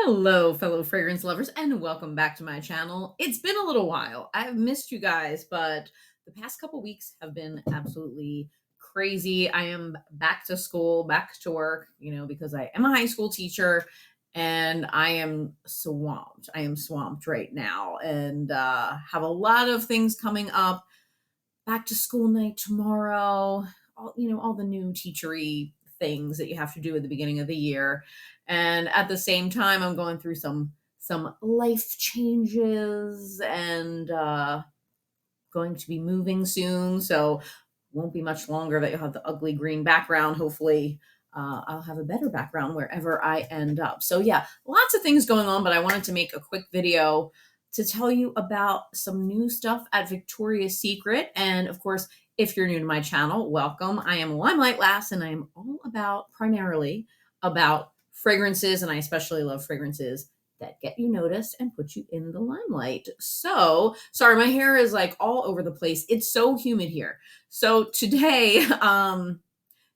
Hello, fellow fragrance lovers, and welcome back to my channel. It's been a little while. I've missed you guys, but the past couple weeks have been absolutely crazy. I am back to school, back to work, because I am a high school teacher and I am swamped. I am swamped right now and have a lot of things coming up. Back to school night tomorrow, all the new teachery things that you have to do at the beginning of the year. And at the same time, I'm going through some life changes and going to be moving soon. So won't be much longer that you'll have the ugly green background. Hopefully, I'll have a better background wherever I end up. So yeah, lots of things going on, but I wanted to make a quick video to tell you about some new stuff at Victoria's Secret. And of course, if you're new to my channel, welcome. I am Limelight Lass, and I am all about primarily about fragrances, and I especially love fragrances that get you noticed and put you in the limelight. So, sorry, my hair is like all over the place. It's so humid here. So today,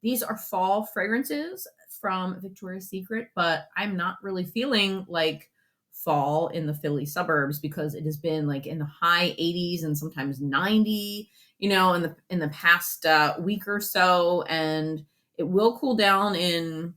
these are fall fragrances from Victoria's Secret, but I'm not really feeling like fall in the Philly suburbs because it has been like in the high 80s and sometimes 90, in the past week or so, and it will cool down in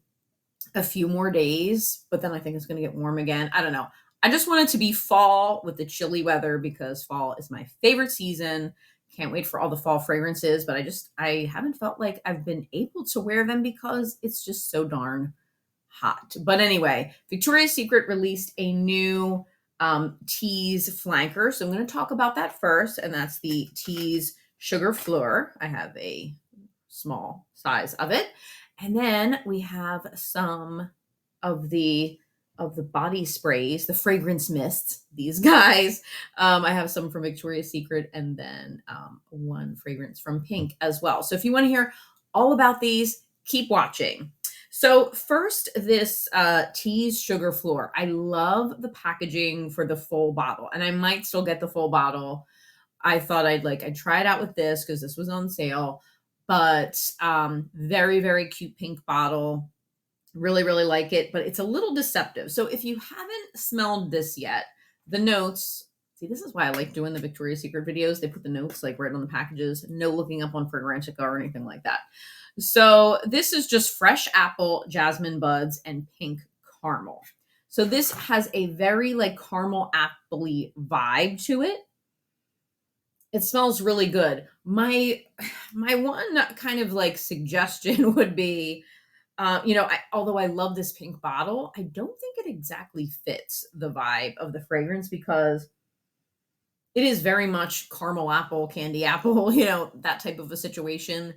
a few more days, but then I think it's going to get warm again. I don't know. I just want it to be fall with the chilly weather because fall is my favorite season. Can't wait for all the fall fragrances, but I haven't felt like I've been able to wear them because it's just so darn hot. But anyway, Victoria's Secret released a new Tease flanker. So I'm going to talk about that first, and that's the Tease Sugar Fleur. I have a small size of it. And then we have some of the body sprays, the fragrance mists, these guys. I have some from Victoria's Secret and then one fragrance from Pink as well. So if you want to hear all about these, keep watching. So first, this Tease Sugar Fleur. I love the packaging for the full bottle, and I might still get the full bottle. I thought I'd try it out with this because this was on sale. But very, very cute pink bottle. Really, really like it, but it's a little deceptive. So if you haven't smelled this yet, the notes, see, this is why I like doing the Victoria's Secret videos. They put the notes like right on the packages, no looking up on Fragrantica or anything like that. So this is just fresh apple, jasmine buds, and pink caramel. So this has a very like caramel apple-y vibe to it. It smells really good. My one kind of like suggestion would be, although I love this pink bottle, I don't think it exactly fits the vibe of the fragrance because it is very much caramel apple, candy apple, that type of a situation.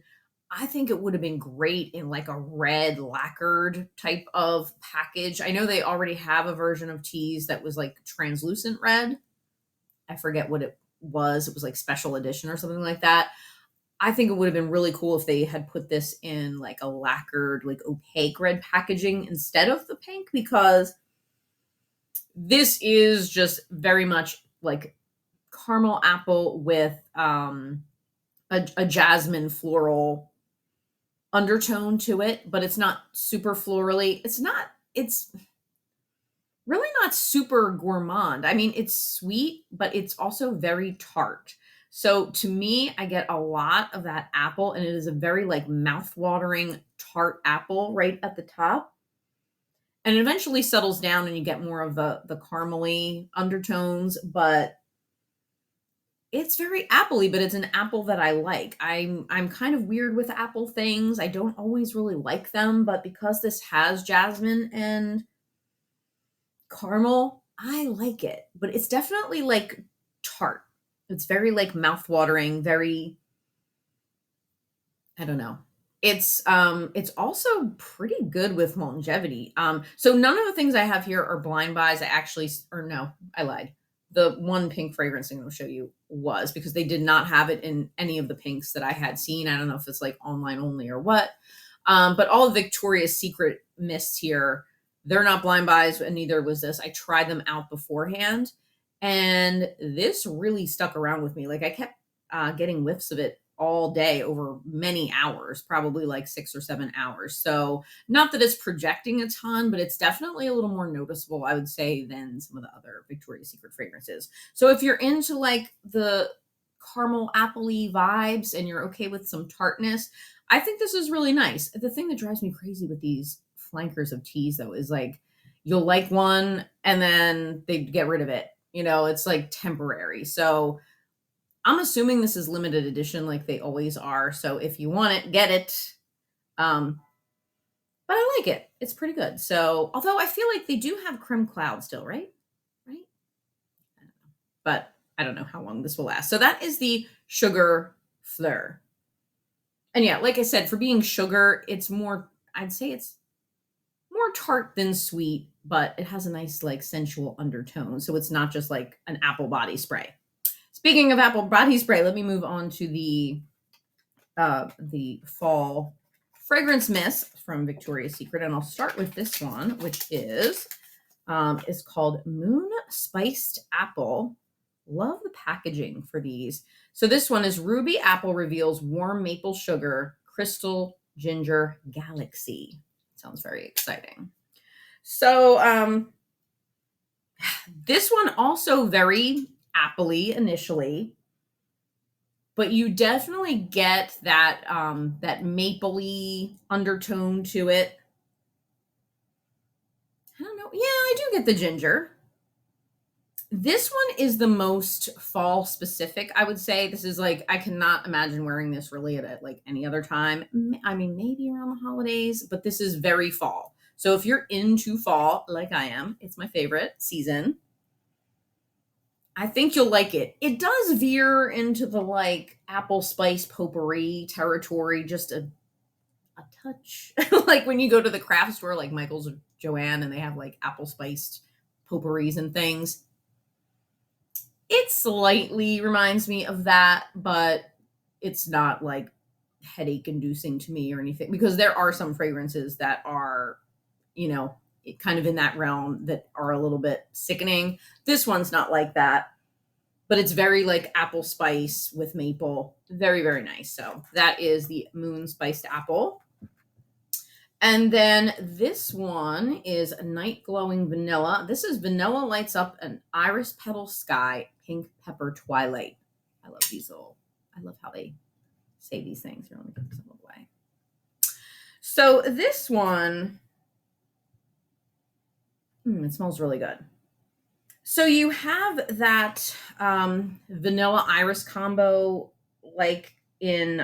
I think it would have been great in like a red lacquered type of package. I know they already have a version of Tease that was like translucent red. I forget what it was. It was like special edition or something like that. I think it would have been really cool if they had put this in like a lacquered, like opaque red packaging instead of the pink, because this is just very much like caramel apple with a jasmine floral undertone to it, but it's not super florally. It's really not super gourmand. I mean, it's sweet, but it's also very tart. So to me, I get a lot of that apple, and it is a very like mouth-watering tart apple right at the top. And it eventually settles down and you get more of the caramely undertones, but it's very appley, but it's an apple that I like. I'm kind of weird with apple things. I don't always really like them, but because this has jasmine and caramel, I like it, but it's definitely like tart. It's very like mouth-watering, very, I don't know. It's also pretty good with longevity. So none of the things I have here are blind buys. Or no, I lied. The one pink fragrance I'm going to show you was because they did not have it in any of the pinks that I had seen. I don't know if it's like online only or what. But all of Victoria's Secret mists here, they're not blind buys, and neither was this. I tried them out beforehand, and this really stuck around with me. Like I kept getting whiffs of it all day over many hours, probably like 6 or 7 hours. So, not that it's projecting a ton, but it's definitely a little more noticeable, I would say, than some of the other Victoria's Secret fragrances. So, if you're into like the caramel appley vibes and you're okay with some tartness, I think this is really nice. The thing that drives me crazy with these flankers of Tease though is like you'll like one and then they get rid of it. It's like temporary. So I'm assuming this is limited edition like they always are. So if you want it, get it. Um, but I like it. It's pretty good. So although I feel like they do have Creme Cloud still, right? Right? I don't know. But I don't know how long this will last. So that is the Sugar Fleur. And yeah, like I said, for being sugar, it's more, I'd say it's more tart than sweet, but it has a nice, like, sensual undertone. So it's not just like an apple body spray. Speaking of apple body spray, let me move on to the fall fragrance mist from Victoria's Secret, and I'll start with this one, which is called Moon Spiced Apple. Love the packaging for these. So this one is Ruby Apple reveals warm maple sugar, crystal ginger galaxy. Sounds very exciting. So this one also very appley initially, but you definitely get that that mapley undertone to it. I don't know. Yeah, I do get the ginger. This one is the most fall specific, I would say. This is like, I cannot imagine wearing this really at like any other time. I mean, maybe around the holidays, but this is very fall. So if you're into fall, like I am, it's my favorite season. I think you'll like it. It does veer into the like apple spice potpourri territory, just a touch. Like when you go to the craft store, like Michael's or Joanne, and they have like apple spiced potpourris and things. It slightly reminds me of that, but it's not like headache inducing to me or anything, because there are some fragrances that are, kind of in that realm that are a little bit sickening. This one's not like that, but it's very like apple spice with maple. Very, very nice. So that is the Moon Spiced Apple. And then this one is Night Glowing Vanilla. This is Vanilla Lights Up an Iris Petal Sky Pink Pepper Twilight. I love I love how they say these things. Here, let me get this out of the way. So this one, it smells really good. So you have that vanilla iris combo like in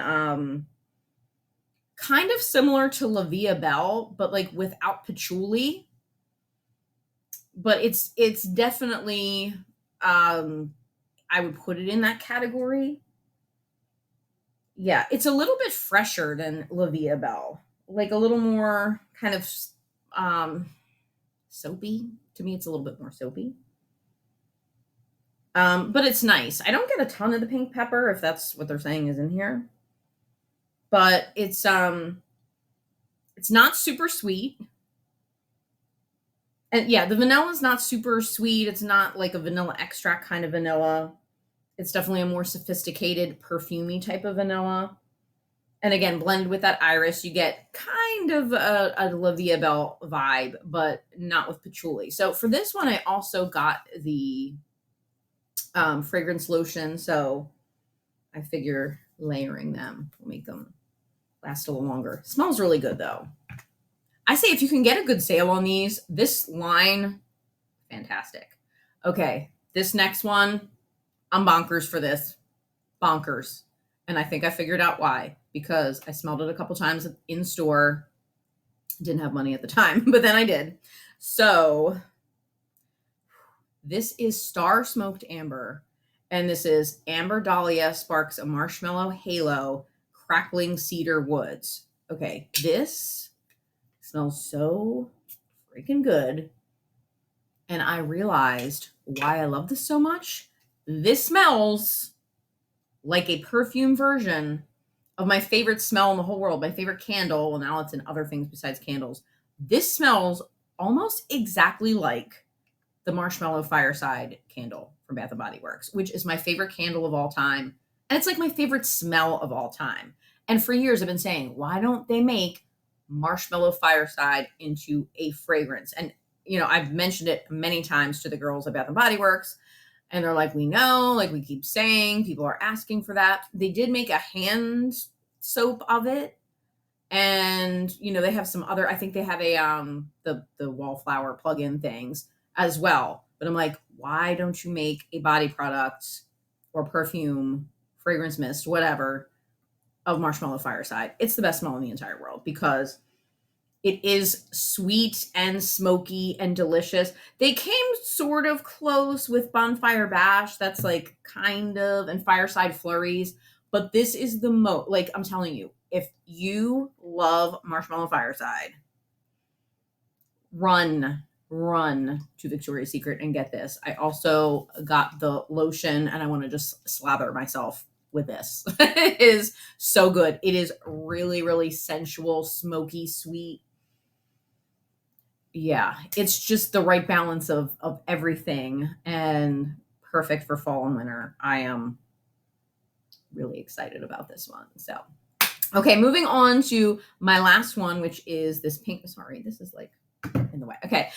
kind of similar to La Vie Belle, but like without patchouli. But it's definitely I would put it in that category. Yeah, it's a little bit fresher than La Vie Belle. Like a little more kind of soapy. To me, it's a little bit more soapy. But it's nice. I don't get a ton of the pink pepper, if that's what they're saying is in here. But it's not super sweet. And yeah, the vanilla is not super sweet. It's not like a vanilla extract kind of vanilla. It's definitely a more sophisticated, perfumey type of vanilla. And again, blended with that iris, you get kind of a La Vie Belle vibe, but not with patchouli. So for this one, I also got the fragrance lotion. So I figure layering them will make them last a little longer. Smells really good though. I say if you can get a good sale on these, this line, fantastic. Okay, this next one, I'm bonkers for this. Bonkers. And I think I figured out why. Because I smelled it a couple times in store. Didn't have money at the time, but then I did. So this is Star Smoked Amber. And this is Amber Dahlia Sparks a Marshmallow Halo Crackling Cedar Woods. Okay, this smells so freaking good. And I realized why I love this so much. This smells like a perfume version of my favorite smell in the whole world, my favorite candle. Well, now it's in other things besides candles. This smells almost exactly like the Marshmallow Fireside candle from Bath & Body Works, which is my favorite candle of all time. And it's like my favorite smell of all time. And for years I've been saying, why don't they make Marshmallow Fireside into a fragrance? And I've mentioned it many times to the girls at Bath and Body Works, and they're like, we know, like we keep saying, people are asking for that. They did make a hand soap of it. And they have some other, I think they have a the wallflower plug-in things as well. But I'm like, why don't you make a body product or perfume, fragrance mist, whatever, of Marshmallow Fireside? It's the best smell in the entire world because it is sweet and smoky and delicious. They came sort of close with Bonfire Bash. That's like kind of, and Fireside Flurries. But this is the most, like, I'm telling you, if you love Marshmallow Fireside, run to Victoria's Secret and get this. I also got the lotion and I want to just slather myself with this. It is so good. It is really, really sensual, smoky, sweet. Yeah, it's just the right balance of everything and perfect for fall and winter. I am really excited about this one. So, okay, moving on to my last one, which is this pink. Sorry, this is like in the way. Okay,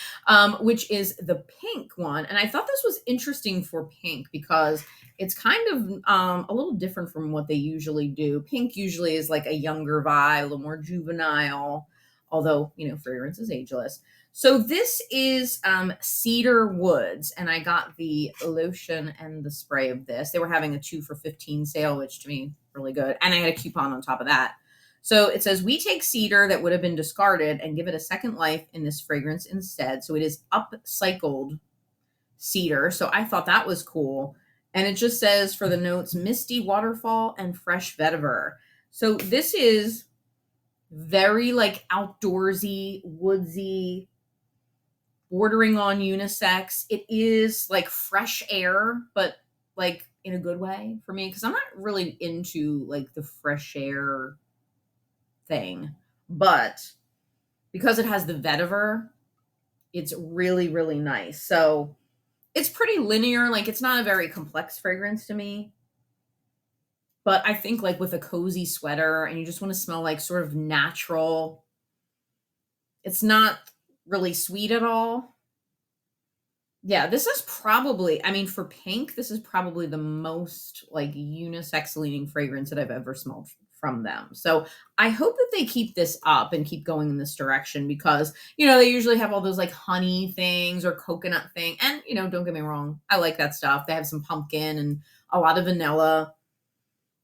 which is the pink one. And I thought this was interesting for pink because it's kind of a little different from what they usually do. Pink usually is like a younger vibe, a little more juvenile, although, fragrance is ageless. So this is Cedar Woods, and I got the lotion and the spray of this. They were having a 2 for $15 sale, which to me, really good. And I had a coupon on top of that. So it says, we take cedar that would have been discarded and give it a second life in this fragrance instead. So it is upcycled cedar. So I thought that was cool. And it just says for the notes, misty waterfall and fresh vetiver. So this is very like outdoorsy, woodsy, bordering on unisex. It is like fresh air, but like in a good way for me, because I'm not really into like the fresh air thing. But because it has the vetiver, it's really, really nice. So it's pretty linear. Like it's not a very complex fragrance to me. But I think like with a cozy sweater and you just want to smell like sort of natural, it's not really sweet at all. Yeah, this is probably, I mean, for pink, this is probably the most like unisex leaning fragrance that I've ever smelled from them. So I hope that they keep this up and keep going in this direction because, they usually have all those like honey things or coconut thing. And, don't get me wrong, I like that stuff. They have some pumpkin and a lot of vanilla.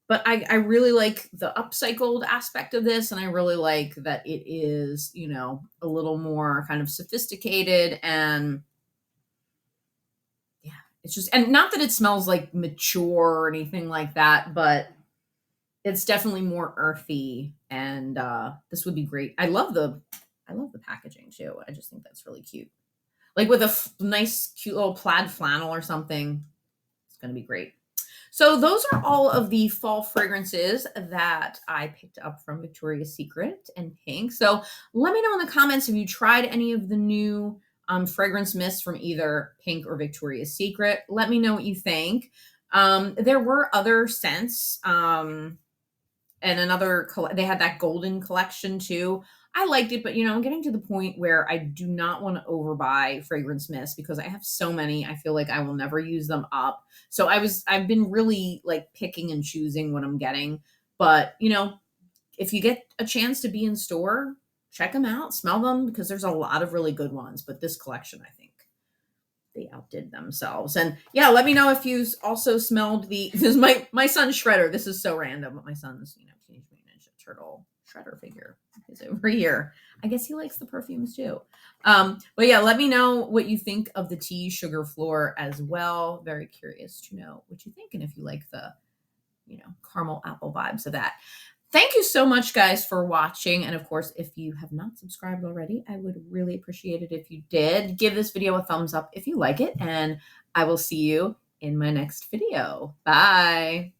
But I really like the upcycled aspect of this. And I really like that it is, a little more kind of sophisticated and yeah, it's just, and not that it smells like mature or anything like that, but it's definitely more earthy. And this would be great. I love the packaging too. I just think that's really cute. Like with a nice, cute little plaid flannel or something. It's going to be great. So those are all of the fall fragrances that I picked up from Victoria's Secret and Pink. So let me know in the comments if you tried any of the new fragrance mists from either Pink or Victoria's Secret. Let me know what you think. There were other scents and they had that golden collection too. I liked it, but I'm getting to the point where I do not want to overbuy fragrance mist because I have so many. I feel like I will never use them up. So I've been really like picking and choosing what I'm getting. But, if you get a chance to be in store, check them out, smell them because there's a lot of really good ones. But this collection, I think they outdid themselves. And yeah, let me know if you also smelled this is my son's Shredder. This is so random, but my son's, Teenage Mutant Ninja Turtle Shredder figure is over here. I guess he likes the perfumes too. But yeah, let me know what you think of the Tease Sugar Fleur as well. Very curious to know what you think and if you like the, caramel apple vibes of that. Thank you so much, guys, for watching. And of course, if you have not subscribed already, I would really appreciate it if you did. Give this video a thumbs up if you like it. And I will see you in my next video. Bye.